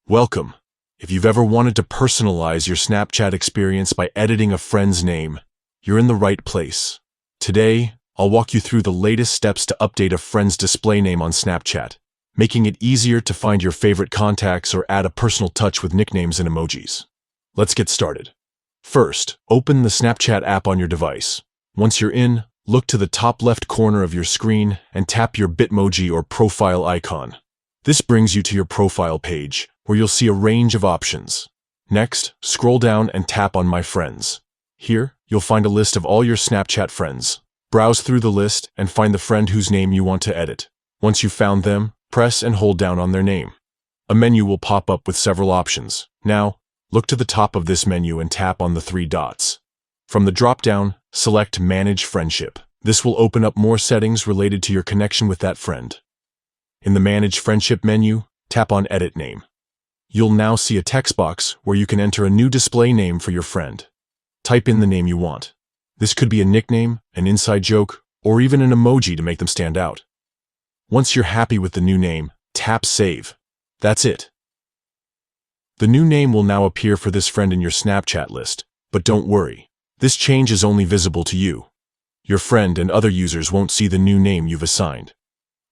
Welcome. If you've ever wanted to personalize your Snapchat experience by editing a friend's name, you're in the right place. Today, I'll walk you through the latest steps to update a friend's display name on Snapchat, making it easier to find your favorite contacts or add a personal touch with nicknames and emojis. Let's get started. First, open the Snapchat app on your device. Once you're in, look to the top left corner of your screen and tap your Bitmoji or profile icon. This brings you to your profile page, where you'll see a range of options. Next, scroll down and tap on My Friends. Here, you'll find a list of all your Snapchat friends. Browse through the list and find the friend whose name you want to edit. Once you've found them, press and hold down on their name. A menu will pop up with several options. Now, look to the top of this menu and tap on the three dots. From the drop-down, select Manage Friendship. This will open up more settings related to your connection with that friend. In the Manage Friendship menu, tap on Edit Name. You'll now see a text box where you can enter a new display name for your friend. Type in the name you want. This could be a nickname, an inside joke, or even an emoji to make them stand out. Once you're happy with the new name, tap Save. That's it. The new name will now appear for this friend in your Snapchat list, but don't worry. This change is only visible to you. Your friend and other users won't see the new name you've assigned.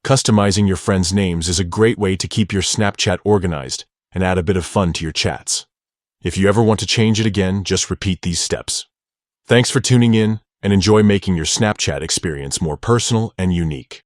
Customizing your friends' names is a great way to keep your Snapchat organized and add a bit of fun to your chats. If you ever want to change it again, just repeat these steps. Thanks for tuning in, and enjoy making your Snapchat experience more personal and unique.